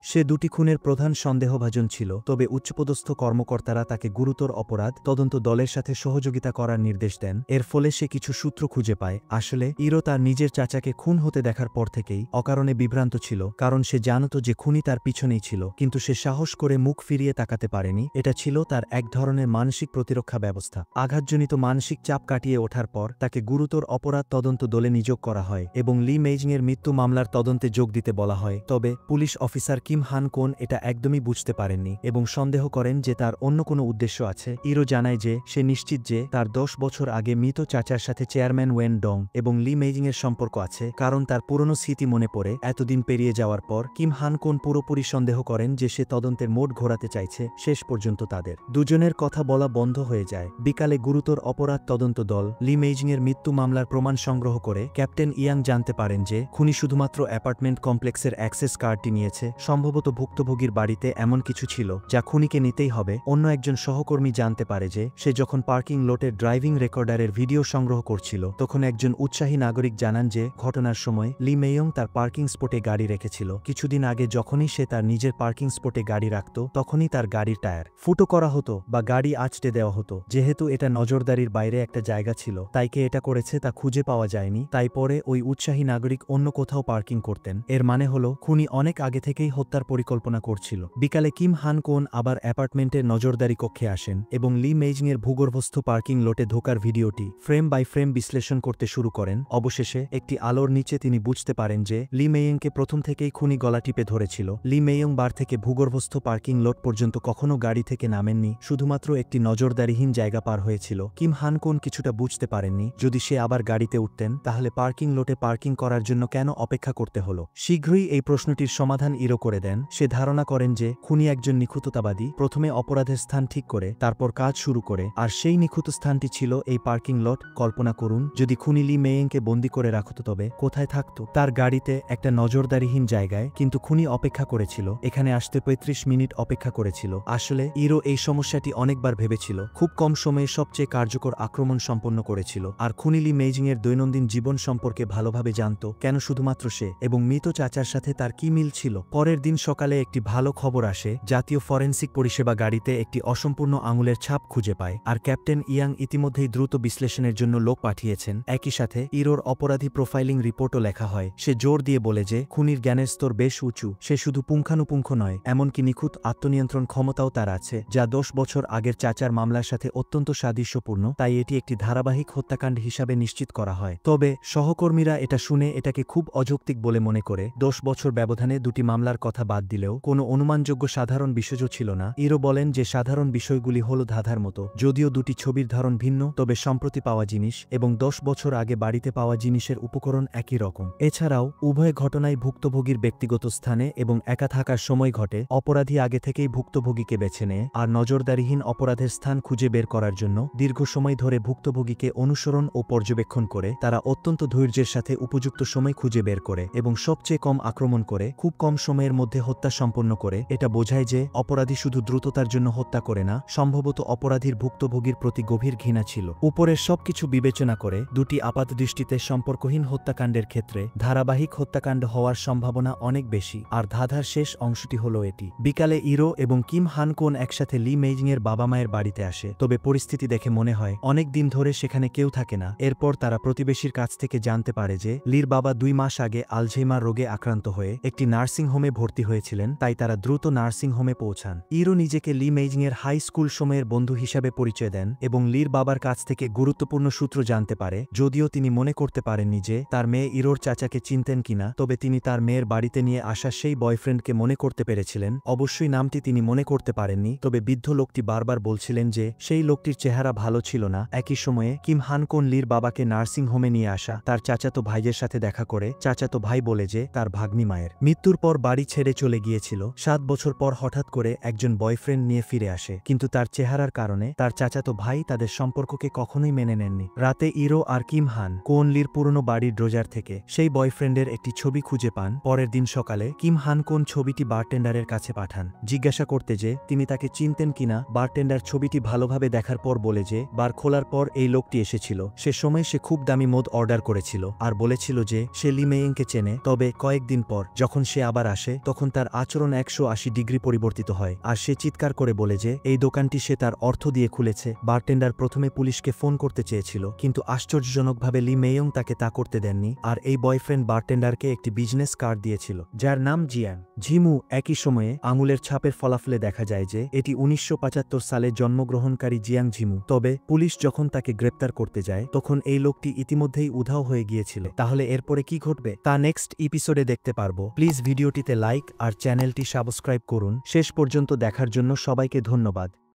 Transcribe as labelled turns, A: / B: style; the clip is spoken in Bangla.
A: সে দুটি খুনের প্রধান সন্দেহভাজন ছিল, তবে উচ্চপদস্থ কর্মকর্তারা তাকে গুরুতর অপরাধ তদন্ত দলের সাথে সহযোগিতা করার নির্দেশ দেন। এর ফলে সে কিছু সূত্র খুঁজে পায়। আসলে ইরো তার নিজের চাচাকে খুন হতে দেখার পর থেকেই অকারণে বিভ্রান্ত ছিল, কারণ সে জানত যে খুনি তার পিছনেই ছিল, কিন্তু সে সাহস করে মুখ ফিরিয়ে তাকাতে পারেনি। এটা ছিল তার এক ধরনের মানসিক প্রতিরক্ষা ব্যবস্থা। আঘাতজনিত মানসিক চাপ কাটিয়ে ওঠার পর তাকে গুরুতর অপরাধ তদন্ত দলে নিয়োগ করা হয় এবং লি মেইজিংয়ের মৃত্যু মামলার তদন্তে যোগ দিতে বলা হয়। তবে পুলিশ অফিসার কিম হান কোন এটা একদমই বুঝতে পারেননি এবং সন্দেহ করেন যে তার অন্য কোনো উদ্দেশ্য আছে। ইরো জানায় যে সে নিশ্চিত যে তার 10 বছর আগে মৃত চাচার সাথে চেয়ারম্যান ওয়েন ডং এবং লি মেইজিংয়ের সম্পর্ক আছে, কারণ তার পুরনো স্মৃতি মনে পড়ে। এতদিন পেরিয়ে যাওয়ার পর কিম হান কোন পুরোপুরি সন্দেহ করেন যে সে তদন্তের মোড় ঘোরাতে চাইছে। শেষ পর্যন্ত তাদের দুজনের কথা বলা বন্ধ হয়ে যায়। বিকালে গুরুতর অপরাধ তদন্ত দল লি মেইজিংয়ের মৃত্যু মামলার প্রমাণ সংগ্রহ করে ক্যাপ্টেন ইয়াং জানতে পারেন যে খুনি শুধুমাত্র অ্যাপার্টমেন্ট কমপ্লেক্সের অ্যাক্সেস কার্ডটি নিয়েছে। সম্ভবত ভুক্তভোগীর বাড়িতে এমন কিছু ছিল যা খুনিকে নিতেই হবে। অন্য একজন সহকর্মী জানতে পারে যে সে যখন পার্কিং লটের ড্রাইভিং রেকর্ডারের ভিডিও সংগ্রহ করছিল, তখন একজন উৎসাহী নাগরিক জানান যে ঘটনার সময় লি মেইয়ং তার পার্কিং স্পটে গাড়ি রেখেছিল। কিছুদিন আগে যখনই সে তার নিজের পার্কিং স্পটে গাড়ি রাখত, তখনই তার গাড়ির টায়ার ফুটো করা হতো বা গাড়ি আঁচড়ে দেওয়া হতো। যেহেতু এটা নজরদারির বাইরে একটা জায়গা ছিল, তাই কে এটা করেছে তা খুঁজে পাওয়া যায়নি। তাই পরে ওই উৎসাহী নাগরিক অন্য কোথাও পার্কিং করতেন। এর মানে হলো খুনি অনেক আগে থেকেই হত্যার পরিকল্পনা করছিল। বিকালে কিম হান কোন আবার অ্যাপার্টমেন্টের নজরদারি কক্ষে আসেন এবং লি মেইজিংয়ের ভূগর্ভস্থ পার্কিং লটে ঢোকার ভিডিওটি ফ্রেম বাই ফ্রেম বিশ্লেষণ করতে শুরু করেন। অবশেষে একটি আলোর নিচে তিনি বুঝতে পারেন যে লি মেইয়ংকে প্রথম থেকেই খুনি গলা টিপে ধরেছিল। লি মেইয়ং বার থেকে ভূগর্ভস্থ পার্কিং লট পর্যন্ত কখনো গাড়ি থেকে নামেননি, শুধুমাত্র একটি নজরদারিহীন জায়গা পার হয়েছিল। কিম হান কোন কিছুটা বুঝতে পারেননি, যদি সে আবার গাড়িতে উঠতেন তাহলে পার্কিং লটে পার্কিং করার জন্য কেন অপেক্ষা করতে হলো। শীঘ্রই এই প্রশ্নটির সমাধান ইরো করে দেন। সে ধারণা করেন যে খুনি একজন নিখুঁততাবাদী, প্রথমে অপরাধের স্থান ঠিক করে তারপর কাজ শুরু করে, আর সেই নিখুঁত স্থানটি ছিল এই পার্কিং লট। কল্পনা করুন যদি খুনি লি মেইয়ংকে বন্দী করে রাখত, তবে কোথায় থাকত? তার গাড়িতে, একটা নজরদারিহীন জায়গায়। কিন্তু খুনি অপেক্ষা করেছিল, এখানে আসতে 35 মিনিট অপেক্ষা করেছিল। আসলে ইরো এই সমস্যাটি অনেকবার ভেবেছিল। খুব কম সময়ে সবচেয়ে কার্যকর আক্রমণ সম্পন্ন করেছিল। আর খুনি লি মেইজিংয়ের দৈনন্দিন জীবন সম্পর্কে ভালোভাবে জানত। কেন শুধুমাত্র সে এবং মৃত চাচার সাথে তার কি মিল ছিল? পরের দিন সকালে একটি ভালো খবর আসে। জাতীয় ফরেনসিক পরিষেবা গাড়িতে একটি অসম্পূর্ণ আঙুলের ছাপ খুঁজে পায়, আর ক্যাপ্টেন ইয়াং ইতিমধ্যেই দ্রুত বিশ্লেষণের জন্য লোক পাঠিয়েছেন। একই সাথে ইরোর অপরাধী প্রোফাইলিং রিপোর্টও লেখা হয়। সে জোর দিয়ে বলে যে খুনির জ্ঞানের স্তর বেশ উঁচু। সে শুধু পুঙ্খানুপুঙ্খ নয়, এমনকি নিখুঁত আত্মনিয়ন্ত্রণ ক্ষমতাও তার আছে, যা 10 বছর আগের চাচার মামলার সাথে অত্যন্ত সাদৃশ্যপূর্ণ। তাই এটি একটি ধারাবাহিক হত্যাকাণ্ড হিসাবে নিশ্চিত করা হয়। তবে সহকর্মীরা এটা শুনে এটাকে খুব অযৌক্তিক বলে মনে করে। 10 বছর ব্যবধানে দুটি মামলার কথা বাদ দিলেও কোনো অনুমানযোগ্য সাধারণ বিষয়ও ছিল না। ইরো বলেন যে সাধারণ বিষয়গুলি হলো ধাঁধার মতো। যদিও দুটি ছবির ধরন ভিন্ন, তবে সম্প্রতি পাওয়া জিনিস এবং 10 বছর আগে বাড়িতে পাওয়া জিনিসের উপকরণ একই রকম। এছাড়াও উভয় ঘটনায় ভুক্তভোগীর ব্যক্তিগত স্থানে এবং একা থাকার সময় ঘটে। অপরাধী আগে থেকেই ভুক্তভোগীকে বেছে নেয়, আর নজরদারিহীন অপরাধের স্থান খুঁজে বের করার জন্য দীর্ঘ সময় ধরে ভুক্তভোগীকে অনুসরণ ও পর্যবেক্ষণ করে। তারা অত্যন্ত ধৈর্যের সাথে উপযুক্ত সময় খুঁজে বের করে এবং সবচেয়ে কম আক্রমণ করে, খুব কম সময়ের মধ্যে হত্যা সম্পন্ন করে। এটা বোঝায় যে অপরাধী শুধু দ্রুততার জন্য হত্যা করে না, সম্ভবত অপরাধীর ভুক্তভোগীর প্রতি গভীর ঘৃণা ছিল। উপরের সবকিছু বিবেচনা করে দুটি আপাতদৃষ্টিতে সম্পর্কহীন হত্যাকাণ্ডের ক্ষেত্রে ধারাবাহিক হত্যাকাণ্ড হওয়ার সম্ভাবনা অনেক বেশি। আর ধাঁধার শেষ অংশটি হলো এটি। বিকালে ইরো এবং কিম হান কোন একসাথে লি মেইজিংয়ের বাবা মায়ের বাড়িতে আসে, তবে পরিস্থিতি দেখে মনে হয় অনেক দিন ধরে সেখানে কেউ থাকে না। এরপর তারা প্রতিবেশীর কাছ থেকে জানতে পারে যে লির বাবা 2 মাস আগে আলঝেইমার রোগে আক্রান্ত হয়ে একটি নার্সিং হোমে ভর্তি হয়েছিলেন। তাই তারা দ্রুত নার্সিং হোমে পৌঁছান। ইরো নিজেকে লি মেইজিংয়ের হাই স্কুল সময়ের বন্ধু হিসাবে পরিচয় দেন এবং লির বাবার কাছ থেকে গুরুত্বপূর্ণ সূত্র জানতে পারে। যদিও তিনি মনে করতে পারেননি যে তার মেয়ে ইরোর চাচাকে চিনতেন কিনা, তবে তিনি তার মেয়ের বাড়িতে নিয়ে আসা সেই বয়ফ্রেন্ডকে মনে করতে পেরেছিলেন। অবশ্যই নামটি তিনি মনে করতে পারেননি, তবে বৃদ্ধ লোকটি বারবার বলছিলেন যে সেই লোকটির চেহারা ভালো ছিল না। একই সময়ে কিম হান কোন লির বাবাকে নার্সিং হোমে নিয়ে আসা তার চাচাতো ভাইয়ের সাথে দেখা করে। চাচাতো ভাই বলে যে তার ভাগ্নি মায়ের মৃত্যুর পর বাড়ি ছেড়ে চলে গিয়েছিল। 7 বছর পর হঠাৎ করে একজন বয়ফ্রেন্ড নিয়ে ফিরে আসে, কিন্তু তার চেহারার কারণে তার চাচাতো ভাই তাদের সম্পর্ককে কখনোই মেনে নেননি। রাতে ইরো আর কিম হান কোন লির পুরনো বাড়ির ড্রজার থেকে সেই বয়ফ্রেন্ডের একটি ছবি খুঁজে পান। পরের দিন সকালে কিম হান কোন ছবিটি বারটেন্ডারের কাছে পাঠান, জিজ্ঞাসা করতে যে তিনি তাকে চিনতেন কিনা। বারটেন্ডার ছবিটি ভালোভাবে দেখার পর বলে যে বার খোলার পর এই লোকটি এসেছিল। সে সময় সে খুব দামি মদ অর্ডার করেছিল আর বলেছিল যে সে লি মেইয়ংকে চেনে। তবে কয়েকদিন পর যখন সে আবার আসে, তখন তখন তার আচরণ 180 ডিগ্রি পরিবর্তিত হয় আর সে চিৎকার করে বলে যে এই দোকানটি সে তার অর্থ দিয়ে খুলেছে। বারটেন্ডার প্রথমে পুলিশকে ফোন করতে চেয়েছিল, কিন্তু আশ্চর্যজনকভাবে লি মেয়ং তাকে তা করতে দেননি আর এই বয়ফ্রেন্ড বারটেন্ডারকে একটি বিজনেস কার্ড দিয়েছিল যার নাম জিয়াং ঝিমু। একই সময়ে আঙুলের ছাপের ফলাফলে দেখা যায় যে এটি 1975 সালে জন্মগ্রহণকারী জিয়াং ঝিমু। তবে পুলিশ যখন তাকে গ্রেপ্তার করতে যায় তখন এই লোকটি ইতিমধ্যেই উধাও হয়ে গিয়েছিল। তাহলে এরপরে কি ঘটবে তা নেক্সট এপিসোডে দেখতে পারবো। প্লিজ ভিডিওটিতে লাইক আর চ্যানেলটি সাবস্ক্রাইব করুন। শেষ পর্যন্ত দেখার জন্য সবাইকে ধন্যবাদ।